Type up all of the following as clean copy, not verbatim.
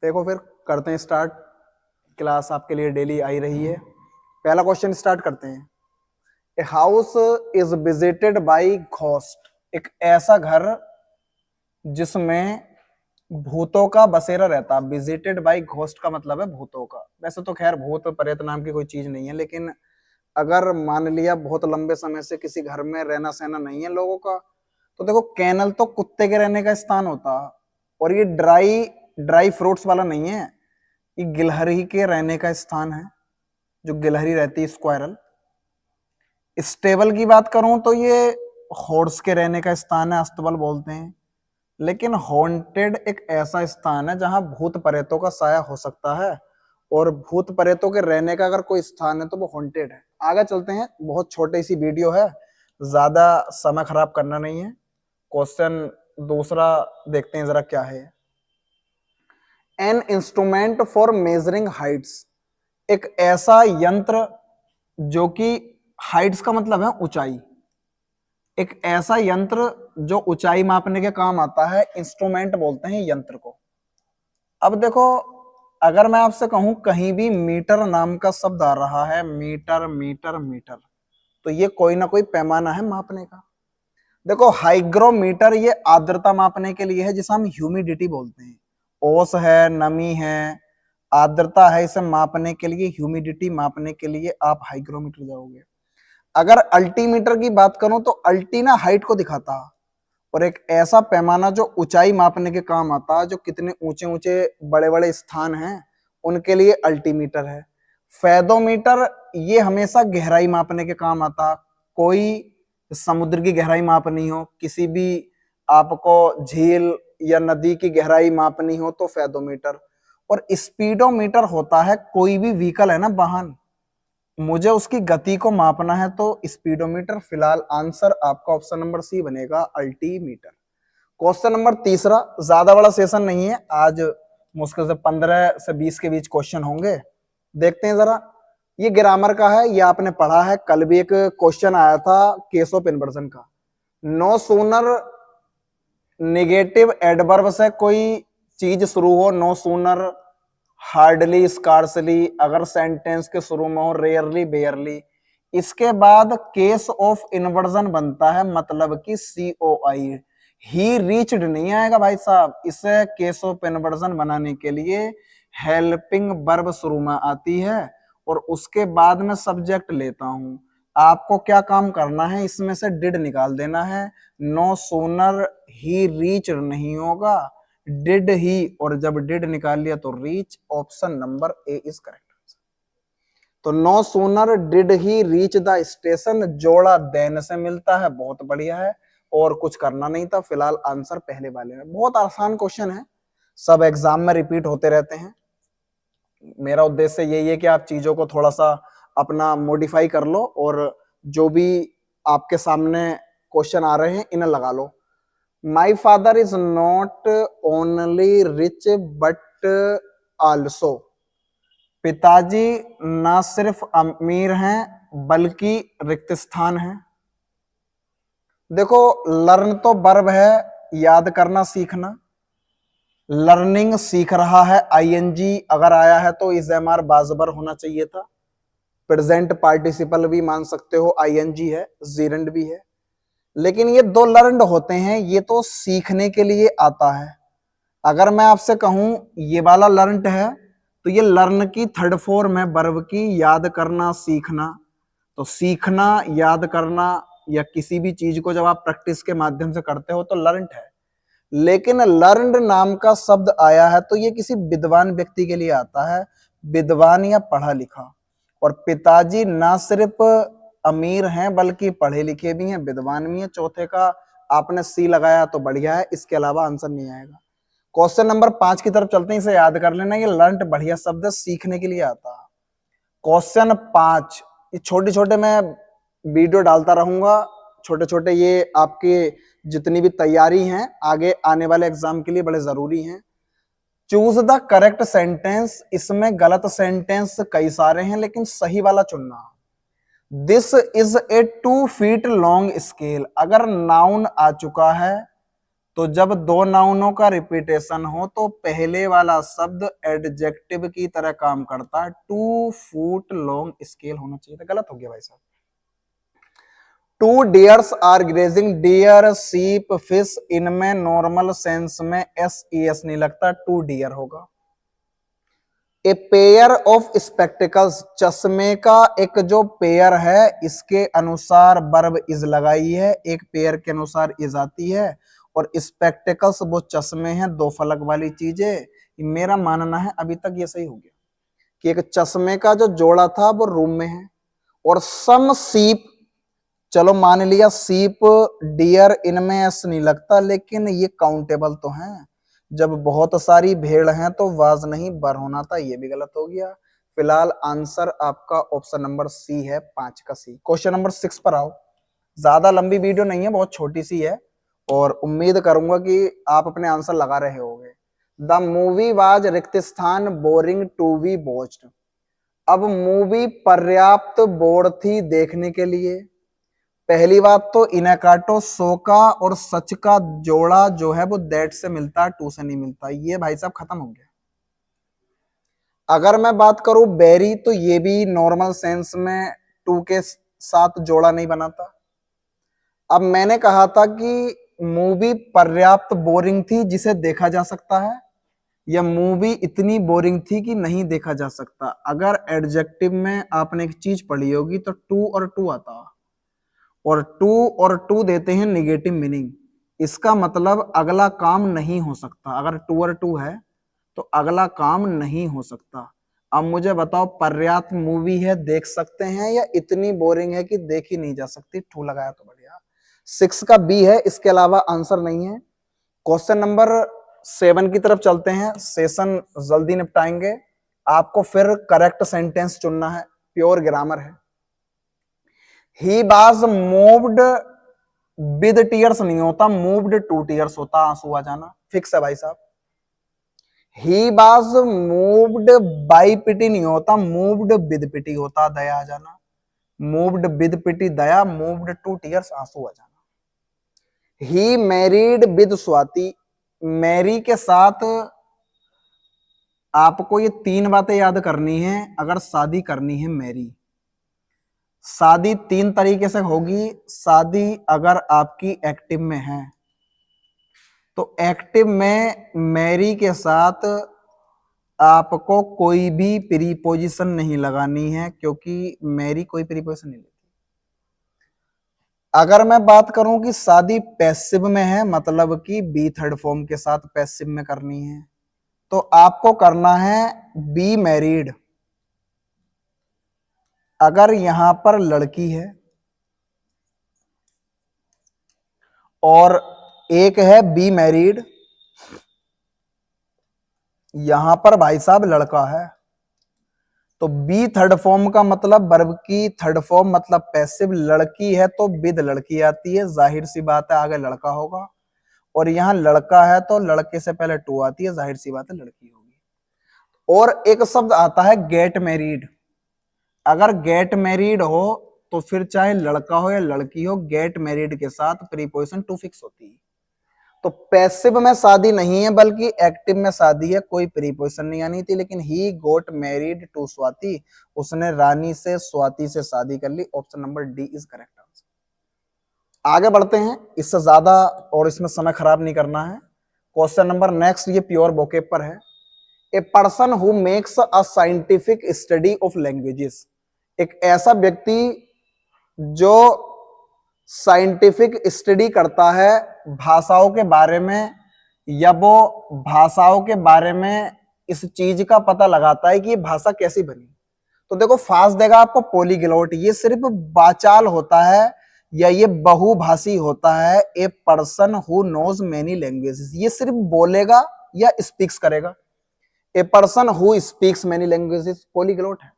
देखो फिर करते हैं स्टार्ट। क्लास आपके लिए डेली आई रही है। पहला क्वेश्चन स्टार्ट करते हैं। A house is visited by ghost. एक ऐसा घर जिसमें भूतों का बसेरा रहता। विजिटेड बाई घोस्ट का मतलब है भूतों का। वैसे तो खैर भूत प्रेत नाम की कोई चीज नहीं है, लेकिन अगर मान लिया बहुत लंबे समय से किसी घर में रहना सहना नहीं है लोगों का, तो देखो कैनल तो कुत्ते के रहने का स्थान होता। और ये ड्राई ड्राई फ्रूट्स वाला नहीं है, ये गिलहरी के रहने का स्थान है। जो गिलहरी रहती है, स्क्वायरल। स्टेबल की बात करूं तो ये हॉर्स के रहने का स्थान है, अस्तबल बोलते हैं। लेकिन हॉन्टेड एक ऐसा स्थान है जहां भूत प्रेतों का साया हो सकता है, और भूत प्रेतों के रहने का अगर कोई स्थान है तो वो हॉन्टेड है। आगे चलते हैं, बहुत छोटी सी वीडियो है, ज्यादा समय खराब करना नहीं है। क्वेश्चन दूसरा देखते हैं जरा क्या है। An instrument for measuring Heights. एक ऐसा यंत्र जो कि हाइट्स का मतलब है ऊंचाई। एक ऐसा यंत्र जो ऊंचाई मापने के काम आता है, इंस्ट्रूमेंट बोलते हैं यंत्र को। अब देखो, अगर मैं आपसे कहूं कहीं भी मीटर नाम का शब्द आ रहा है, मीटर मीटर मीटर, तो ये कोई ना कोई पैमाना है मापने का। देखो, हाइग्रोमीटर ये आर्द्रता मापने के लिए है, जिसे हम ह्यूमिडिटी बोलते हैं। ओस है, नमी है, आर्द्रता है, इसे मापने के लिए, ह्यूमिडिटी मापने के लिए आप हाइग्रोमीटर जाओगे। अगर अल्टीमीटर की बात करूं तो अल्टी ना हाइट को दिखाता, और एक ऐसा पैमाना जो ऊंचाई मापने के काम आता, जो कितने ऊंचे ऊंचे बड़े बड़े स्थान हैं उनके लिए अल्टीमीटर है। फेदोमीटर ये हमेशा गहराई मापने के काम आता। कोई समुद्र की गहराई मापनी हो, किसी भी आपको झील या नदी की गहराई मापनी हो तो फेदोमीटर। और स्पीडोमीटर होता है कोई भी व्हीकल है ना, वाहन, मुझे उसकी गति को मापना है तो स्पीडोमीटर। फिलहाल आंसर आपका ऑप्शन नंबर सी बनेगा, अल्टीमीटर। क्वेश्चन नंबर तीसरा, ज्यादा बड़ा सेशन नहीं है आज, मुश्किल से 15 से 20 के बीच क्वेश्चन होंगे। देखते हैं जरा। ये ग्रामर का है, ये आपने पढ़ा है, कल भी एक क्वेश्चन आया था केस ऑफ इन्वर्जन का। नो सूनर नेगेटिव एडवर्ब से कोई चीज शुरू हो, नो सूनर, हार्डली, स्कार्सली, अगर सेंटेंस के शुरू में हो, रेयरली, बेयरली, इसके बाद केस ऑफ इन्वर्जन बनता है, मतलब कि COI। ही रीच्ड नहीं आएगा भाई साहब, इसे केस ऑफ इन्वर्जन बनाने के लिए हेल्पिंग वर्ब शुरू में आती है, और उसके बाद में सब्जेक्ट लेता हूं। आपको क्या काम करना है, इसमें से डिड निकाल देना है। नो सूनर ही रीच नहीं होगा, डिड ही, और जब डिड निकाल लिया तो reach. Option number A is correct. तो no sooner did he reach the station, जोड़ा देन से मिलता है, बहुत बढ़िया है, और कुछ करना नहीं था। फिलहाल आंसर पहले वाले में। बहुत आसान क्वेश्चन है, सब एग्जाम में रिपीट होते रहते हैं। मेरा उद्देश्य यही है कि आप चीजों को थोड़ा सा अपना मॉडिफाई कर लो, और जो भी आपके सामने क्वेश्चन आ रहे हैं इन्हें लगा लो। My father is not only rich but also. पिताजी ना सिर्फ अमीर हैं बल्कि रिक्त स्थान है। देखो, लर्न तो वर्ब है, याद करना, सीखना। लर्निंग सीख रहा है, ING अगर आया है तो इज MR बाजबर होना चाहिए था। प्रेजेंट पार्टिसिपल भी मान सकते हो, ING है, जीरेंड भी है। लेकिन ये दो लर्नड होते हैं, ये तो सीखने के लिए आता है। अगर मैं आपसे कहूं ये वाला लर्नड है, तो ये लर्न की थर्ड फॉर्म है वर्ब की, याद करना, सीखना। तो सीखना, याद करना, या किसी भी चीज को जब आप प्रैक्टिस के माध्यम से करते हो तो लर्नड है। लेकिन लर्नड नाम का शब्द आया है तो ये किसी विद्वान व्यक्ति के लिए आता है, विद्वान या पढ़ा लिखा। और पिताजी ना सिर्फ अमीर हैं बल्कि पढ़े लिखे भी हैं, विद्वान भी हैं। चौथे का आपने सी लगाया तो बढ़िया है, इसके अलावा आंसर नहीं आएगा। क्वेश्चन नंबर 5 की तरफ चलते हैं, इसे याद कर लेना। ये लर्नड बढ़िया शब्द है, सीखने के लिए आता है। क्वेश्चन 5, ये छोटे छोटे मैं वीडियो डालता रहूंगा, छोटे छोटे, ये आपके जितनी भी तैयारी हैं आगे आने वाले एग्जाम के लिए बड़े जरूरी हैं। चूज द करेक्ट सेंटेंस, इसमें गलत सेंटेंस कई सारे हैं लेकिन सही वाला चुनना। This is a 2 feet long scale, अगर नाउन आ चुका है तो जब दो नाउनों का रिपीटेशन हो तो पहले वाला शब्द एडजेक्टिव की तरह काम करता है। 2 फुट लॉन्ग स्केल होना चाहिए था, गलत हो गया भाई साहब। 2 डियर्स आर ग्रेजिंग, डियर, सीप, फिश, इनमें नॉर्मल सेंस में एस नहीं लगता, 2 डियर होगा। ए पेयर ऑफ स्पेक्टिकल्स, चश्मे का एक जो पेयर है इसके अनुसार वर्ब इज लगाई है, एक पेयर के अनुसार इज आती है, और स्पेक्टिकल्स वो चश्मे हैं, दो फलक वाली चीजें। मेरा मानना है अभी तक ये सही हो गया कि एक चश्मे का जो जोड़ा था वो रूम में है, और सम सीप, चलो मान लिया सीप, डियर, इनमें एस नहीं लगता, लेकिन ये काउंटेबल तो हैं। जब बहुत सारी भेड़ हैं तो वाज नहीं बर होना था, ये भी गलत हो गया। फिलहाल आंसर आपका ऑप्शन नंबर सी है, 5 का सी। क्वेश्चन नंबर 6 पर आओ। ज्यादा लंबी वीडियो नहीं है, बहुत छोटी सी है, और उम्मीद करूंगा कि आप अपने आंसर लगा रहे होंगे। द मूवी वाज रिक्तिस्थान बोरिंग टू बी वॉच्ड। अब मूवी पर्याप्त बोर थी देखने के लिए। पहली बात तो इनकाटो, सो का और सच का जोड़ा जो है वो दैट से मिलता है, टू से नहीं मिलता। ये भाई साहब खत्म हो गया। अगर मैं बात करूं बेरी, तो ये भी नॉर्मल सेंस में टू के साथ जोड़ा नहीं बनाता। अब मैंने कहा था कि मूवी पर्याप्त बोरिंग थी जिसे देखा जा सकता है, या मूवी इतनी बोरिंग थी कि नहीं देखा जा सकता। अगर एडजेक्टिव में आपने एक चीज पढ़ी होगी तो टू और टू आता, और टू देते हैं निगेटिव मीनिंग। इसका मतलब अगला काम नहीं हो सकता। अगर टू और टू है तो अगला काम नहीं हो सकता। अब मुझे बताओ, पर्याप्त मूवी है देख सकते हैं, या इतनी बोरिंग है कि देखी नहीं जा सकती? टू लगाया तो बढ़िया। 6 का बी है, इसके अलावा आंसर नहीं है। क्वेश्चन नंबर 7 की तरफ चलते हैं, सेशन जल्दी निपटाएंगे। आपको फिर करेक्ट सेंटेंस चुनना है, प्योर ग्रामर है। ही वाज मूव्ड विद टीयर्स नहीं होता, मूव्ड टू टीयर्स होता, आंसू आ जाना फिक्स है भाई साहब। He was moved by pity नहीं होता, मूव्ड विद पिटी होता, दया आ जाना। मूव्ड विद पिटी दया, मूव्ड टू टीयर्स आंसू आ जाना। He married with Swati, marry के साथ आपको ये 3 बातें याद करनी है अगर शादी करनी है। मैरी, शादी 3 तरीके से होगी। शादी अगर आपकी एक्टिव में है तो एक्टिव में मैरी के साथ आपको कोई भी प्रीपोजिशन नहीं लगानी है, क्योंकि मैरी कोई प्रीपोजिशन नहीं लेती। अगर मैं बात करूं कि शादी पैसिव में है, मतलब कि बी थर्ड फॉर्म के साथ पैसिव में करनी है, तो आपको करना है बी मैरिड। अगर यहां पर लड़की है और एक है बी मैरिड, यहां पर भाई साहब लड़का है, तो बी थर्ड फॉर्म का मतलब वर्ब की थर्ड फॉर्म मतलब पैसिव। लड़की है तो विद लड़की आती है, जाहिर सी बात है आगे लड़का होगा, और यहां लड़का है तो लड़के से पहले टू आती है, जाहिर सी बात है लड़की होगी। और एक शब्द आता है गेट मैरिड। अगर गेट मैरिड हो तो फिर चाहे लड़का हो या लड़की हो, गेट मैरिड के साथ प्रीपोजिशन टू फिक्स होती है। तो पैसिव में शादी नहीं है बल्कि एक्टिव में शादी है, कोई प्रीपोजिशन नहीं आनी थी। लेकिन he got married to Swati, उसने रानी से स्वाति से शादी कर ली। Option number D is correct answer. आगे बढ़ते हैं, इससे ज्यादा और इसमें समय खराब नहीं करना है। क्वेश्चन नंबर नेक्स्ट, ये प्योर वोकेब पर है। A person who makes a scientific study of languages, एक ऐसा व्यक्ति जो साइंटिफिक स्टडी करता है भाषाओं के बारे में, या वो भाषाओं के बारे में इस चीज का पता लगाता है कि ये भाषा कैसी बनी। तो देखो फास्ट देगा आपको पॉलीग्लॉट, ये सिर्फ वाचाल होता है या ये बहुभाषी होता है। A person who knows many languages, ये सिर्फ बोलेगा या स्पीक्स करेगा। A person who speaks many languages polyglot है।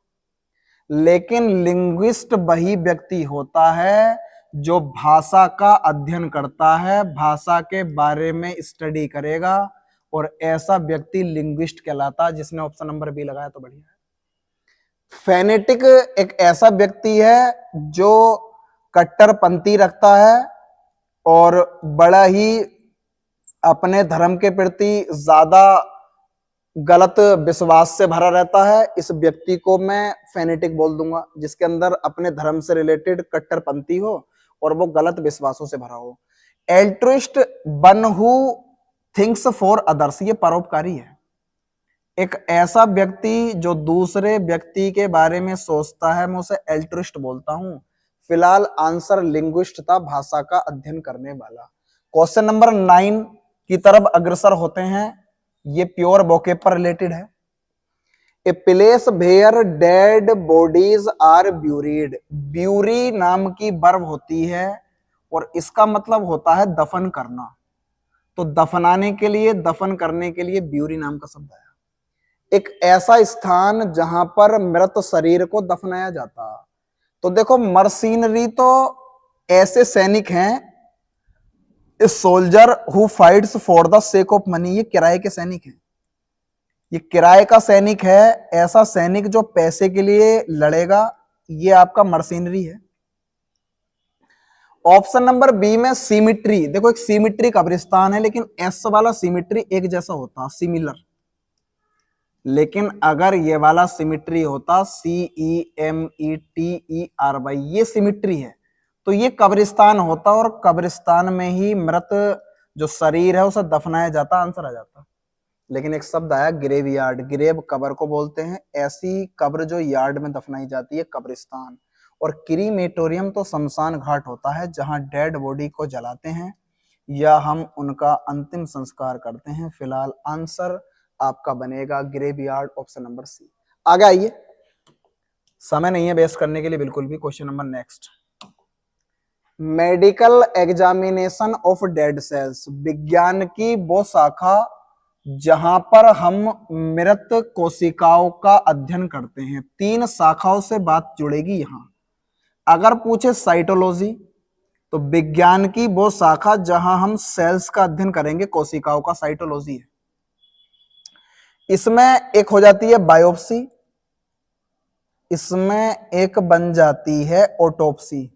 लेकिन लिंग्विस्ट वही व्यक्ति होता है जो भाषा का अध्ययन करता है, भाषा के बारे में स्टडी करेगा, और ऐसा व्यक्ति लिंग्विस्ट कहलाता है। जिसने ऑप्शन नंबर बी लगाया तो बढ़िया है। फेनेटिक एक ऐसा व्यक्ति है जो कट्टरपंथी रखता है और बड़ा ही अपने धर्म के प्रति ज्यादा गलत विश्वास से भरा रहता है, इस व्यक्ति को मैं फेनेटिक बोल दूंगा, जिसके अंदर अपने धर्म से रिलेटेड कट्टरपंथी हो और वो गलत विश्वासों से भरा हो। Altruist one who thinks for others, ये परोपकारी है। एक ऐसा व्यक्ति जो दूसरे व्यक्ति के बारे में सोचता है, मैं उसे एल्ट्रुइस्ट बोलता हूं। फिलहाल आंसर लिंग्विस्ट था, भाषा का अध्ययन करने वाला। क्वेश्चन नंबर 9 की तरफ अग्रसर होते हैं। ये प्योर वोकेब पर रिलेटेड है। A place where dead bodies are buried, bury नाम की वर्ब होती है और इसका मतलब होता है दफन करना। तो दफनाने के लिए, दफन करने के लिए ब्यूरी नाम का शब्द आया। एक ऐसा स्थान जहां पर मृत शरीर को दफनाया जाता। तो देखो, मर्सिनरी तो ऐसे सैनिक हैं, soldier who fights for the sake of money, ये किराए के सैनिक हैं। ये किराए का सैनिक है, ऐसा सैनिक जो पैसे के लिए लड़ेगा, ये आपका मर्सिनरी है। ऑप्शन नंबर बी में सिमिट्री, देखो एक सिमिट्री कब्रिस्तान है, लेकिन एस वाला सिमिट्री एक जैसा होता, सिमिलर। लेकिन अगर ये वाला सिमिट्री होता CEMETERY, ये सिमिट्री है, तो ये कब्रिस्तान होता और कब्रिस्तान में ही मृत जो शरीर है उसे दफनाया जाता, आंसर आ जाता। लेकिन एक शब्द आया ग्रेवयार्ड, ग्रेव कब्र को बोलते हैं, ऐसी कब्र जो यार्ड में दफनाई जाती है, कब्रिस्तान। और क्रीमेटोरियम तो शमशान घाट होता है, जहां डेड बॉडी को जलाते हैं या हम उनका अंतिम संस्कार करते हैं। फिलहाल आंसर आपका बनेगा ग्रेवयार्ड, ऑप्शन नंबर सी। आगे आइए, समय नहीं है बेस करने के लिए बिल्कुल भी। Question number next, medical examination of dead cells, विज्ञान की वो शाखा जहां पर हम मृत कोशिकाओं का अध्ययन करते हैं। 3 शाखाओं से बात जुड़ेगी यहां। अगर पूछे साइटोलॉजी, तो विज्ञान की वो शाखा जहां हम सेल्स का अध्ययन करेंगे, कोशिकाओं का, साइटोलॉजी है। इसमें एक हो जाती है बायोप्सी, इसमें एक बन जाती है ऑटोप्सी।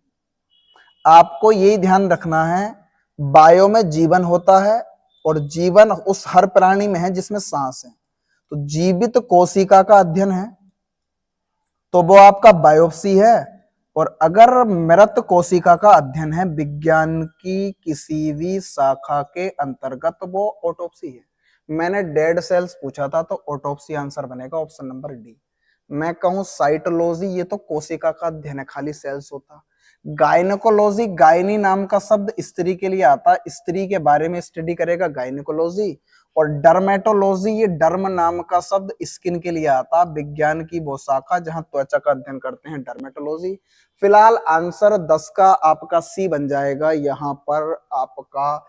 आपको यही ध्यान रखना है, बायो में जीवन होता है और जीवन उस हर प्राणी में है जिसमें सांस है। तो जीवित कोशिका का अध्ययन है तो वो आपका बायोप्सी है, और अगर मृत कोशिका का अध्ययन है विज्ञान की किसी भी शाखा के अंतर्गत, वो ऑटोप्सी है। मैंने डेड सेल्स पूछा था तो ऑटोप्सी आंसर बनेगा, ऑप्शन नंबर डी। मैं कहूं साइटोलॉजी, ये तो कोशिका का अध्ययन है, खाली सेल्स होता। गायनेकोलॉजी, गायनी नाम का शब्द स्त्री के लिए आता, स्त्री के बारे में स्टडी करेगा, गायनेकोलॉजी। और डर्मेटोलॉजी, ये डर्म नाम का शब्द स्किन के लिए आता, विज्ञान की वो शाखा जहां त्वचा का अध्ययन करते हैं, डर्मेटोलॉजी। फिलहाल आंसर 10 का आपका सी बन जाएगा, यहां पर आपका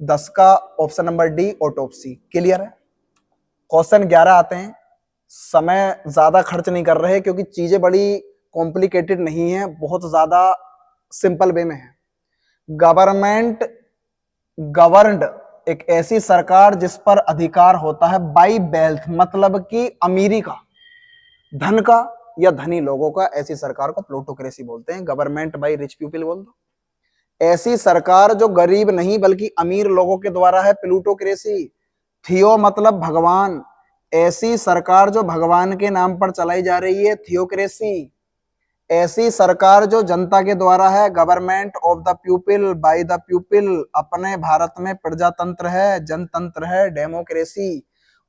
10 का option number D, autopsy. Clear है। क्वेश्चन 11 आते हैं। समय ज्यादा खर्च नहीं कर रहे क्योंकि चीजें बड़ी कॉम्प्लिकेटेड नहीं है, बहुत ज्यादा सिंपल वे में है। गवर्नमेंट गवर्नड, एक ऐसी सरकार जिस पर अधिकार होता है बाई वेल्थ, मतलब कि अमीरी का, धन का या धनी लोगों का, ऐसी सरकार को प्लूटोक्रेसी बोलते हैं। गवर्नमेंट बाई रिच पीपल बोल दो। ऐसी सरकार जो गरीब नहीं बल्कि अमीर लोगों के द्वारा है, प्लूटोक्रेसी। थियो मतलब भगवान, ऐसी सरकार जो भगवान के नाम पर चलाई जा रही है, थियोक्रेसी। ऐसी सरकार जो जनता के द्वारा है, government of the people by the people. अपने भारत में प्रजातंत्र है, जनतंत्र है, डेमोक्रेसी।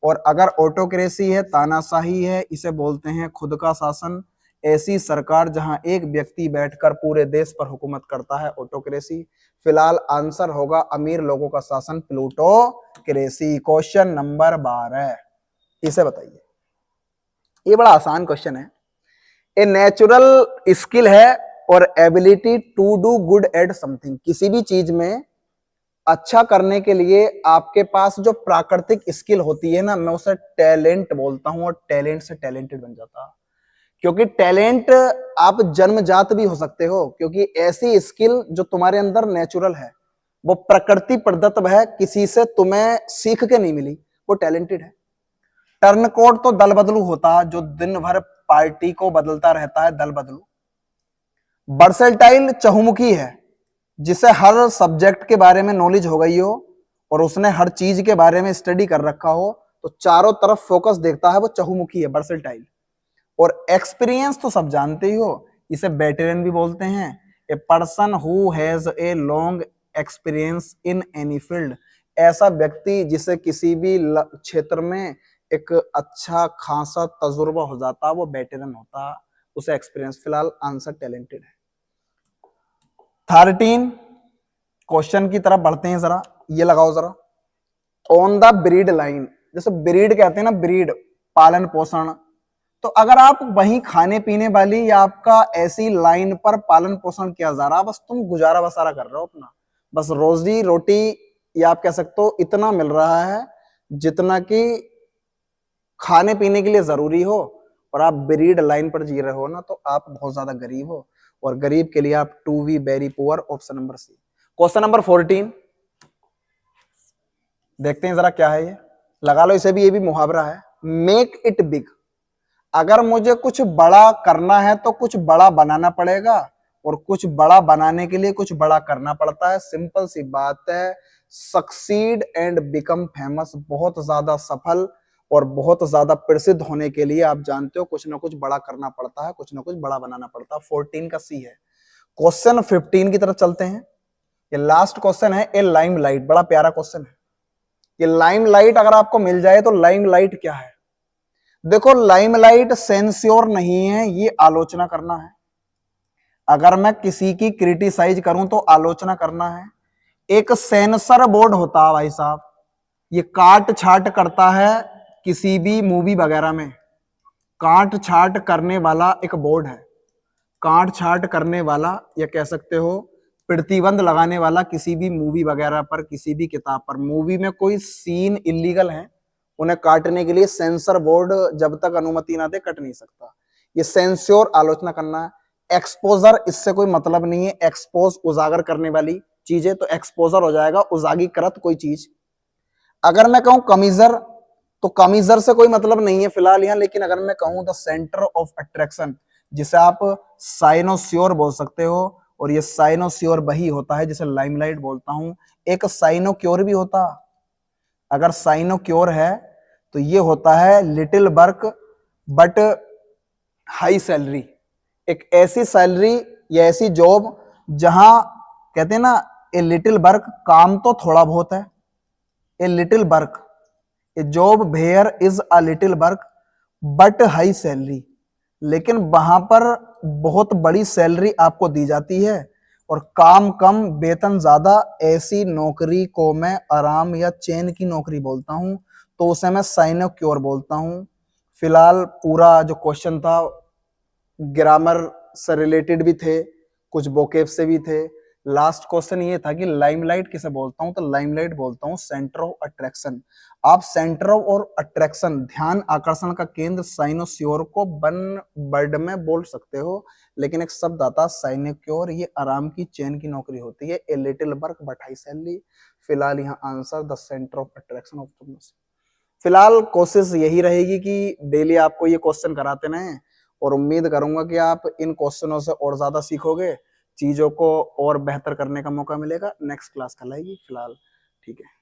और अगर ऑटोक्रेसी है, तानाशाही है, इसे बोलते हैं खुद का शासन। ऐसी सरकार जहां एक व्यक्ति बैठकर पूरे देश पर हुकूमत करता है, ऑटोक्रेसी। फिलहाल आंसर होगा अमीर लोगों का शासन, प्लूटोक्रेसी। क्वेश्चन नंबर 12, इसे बताइए। ये बड़ा आसान क्वेश्चन है। ए नेचुरल स्किल है और ability to do good at something, किसी भी चीज में अच्छा करने के लिए आपके पास जो प्राकृतिक स्किल होती है ना, मैं उसे टैलेंट बोलता हूं। और टैलेंट से टैलेंटेड बन जाता, क्योंकि टैलेंट आप जन्मजात भी हो सकते हो, क्योंकि ऐसी स्किल जो तुम्हारे अंदर नेचुरल है, वो प्रकृति प्रदत्त है, किसी से तुम्हें सीख के नहीं मिली, वो टैलेंटेड है। टर्नकोट तो दल बदलू होता, जो दिन भर पार्टी को बदलता रहता है, दल बदलू। वर्सेटाइल चहुमुखी है, जिसे हर सब्जेक्ट के बारे में नॉलेज हो गई हो और उसने हर चीज के बारे में स्टडी कर रखा हो तो चारों तरफ फोकस देखता है, वो चहुमुखी है, वर्सेटाइल। और एक्सपीरियंस तो सब जानते ही हो, इसे वेटरन भी बोलते हैं। ए person who has a long experience in any field, ऐसा व्यक्ति जिसे किसी भी क्षेत्र में एक अच्छा खासा तजुर्बा हो जाता, वो वेटरन होता, उसे एक्सपीरियंस। फिलहाल आंसर टैलेंटेड है। 13 क्वेश्चन की तरफ बढ़ते हैं जरा, ये लगाओ जरा। ऑन द ब्रीड लाइन, जैसे ब्रीड कहते हैं ना, ब्रीड पालन पोषण, तो अगर आप वहीं खाने पीने वाली या आपका ऐसी लाइन पर पालन पोषण किया जा रहा, बस तुम गुजारा बसारा कर रहे हो अपना, बस रोजी रोटी, या आप कह सकते हो इतना मिल रहा है जितना कि खाने पीने के लिए जरूरी हो, और आप ब्रीड लाइन पर जी रहे हो ना, तो आप बहुत ज्यादा गरीब हो, और गरीब के लिए आप to be very poor, option number C. Question number 14 देखते हैं जरा क्या है ये, लगा लो इसे भी, ये भी मुहावरा है। मेक इट बिग, अगर मुझे कुछ बड़ा करना है तो कुछ बड़ा बनाना पड़ेगा, और कुछ बड़ा बनाने के लिए कुछ बड़ा करना पड़ता है, सिंपल सी बात है। सक्सीड एंड बिकम फेमस, बहुत ज्यादा सफल और बहुत ज्यादा प्रसिद्ध होने के लिए आप जानते हो कुछ ना कुछ बड़ा करना पड़ता है, कुछ ना कुछ बड़ा बनाना पड़ता है। 14 का सी है। क्वेश्चन 15 की तरफ चलते हैं, ये लास्ट क्वेश्चन है। ए लाइम लाइट, बड़ा प्यारा क्वेश्चन है ये। लाइम लाइट अगर आपको मिल जाए तो लाइम लाइट क्या है? देखो, लाइमलाइट सेंस्योर नहीं है, ये आलोचना करना है। अगर मैं किसी की क्रिटिसाइज करूं तो आलोचना करना है। एक सेंसर बोर्ड होता है भाई साहब, ये काट छाट करता है किसी भी मूवी वगैरह में, काट छाट करने वाला एक बोर्ड है, काट छाट करने वाला, या कह सकते हो प्रतिबंध लगाने वाला किसी भी मूवी वगैरह पर, किसी भी किताब पर। मूवी में कोई सीन इलीगल है, उन्हें काटने के लिए सेंसर बोर्ड जब तक अनुमति ना दे कट नहीं सकता। ये सेंस्योर आलोचना करना है। एक्सपोजर, इससे कोई मतलब नहीं है, एक्सपोज उजागर करने वाली चीजें, तो एक्सपोजर हो जाएगा उजागीकृत कोई चीज। अगर मैं कहूं कमीजर, तो कमीजर से कोई मतलब नहीं है फिलहाल यहां, लेकिन अगर मैं कहूं द सेंटर ऑफ अट्रैक्शन, जिसे आप साइनोस्योर बोल सकते हो, और ये साइनोस्योर वही होता है जिसे लाइमलाइट बोलता हूं। एक साइनोक्योर भी होता, अगर साइनोक्योर है तो ये होता है little work but high salary, एक ऐसी सैलरी या ऐसी जॉब जहां कहते हैं ना, ए लिटिल वर्क, काम तो थोड़ा बहुत है, a little work, a job where is a little work but high salary, लेकिन वहां पर बहुत बड़ी सैलरी आपको दी जाती है और काम कम वेतन ज्यादा, ऐसी नौकरी को मैं आराम या चैन की नौकरी बोलता हूं, तो उसे मैं साइनोक्योर बोलता हूं। फिलहाल पूरा जो क्वेश्चन था ग्रामर से रिलेटेड भी थे, कुछ वोकेब से भी थे। लास्ट क्वेश्चन ये था कि लाइमलाइट किसे बोलता हूं, तो लाइमलाइट बोलता हूं सेंटर ऑफ अट्रैक्शन। आप सेंटर ऑफ और अट्रैक्शन, ध्यान आकर्षण का केंद्र, साइनोस्योर को वन वर्ड में बोल सकते हो, लेकिन एक शब्द आता है साइनोक्योर, ये आराम की चैन की नौकरी होती है, a little work but high salary. फिलहाल यहाँ answer the centre of attraction of. फिलहाल कोशिश यही रहेगी कि डेली आपको ये क्वेश्चन कराते रहें, और उम्मीद करूंगा कि आप इन क्वेश्चनों से और ज्यादा सीखोगे, चीजों को और बेहतर करने का मौका मिलेगा। नेक्स्ट क्लास कल आएगी, फिलहाल ठीक है।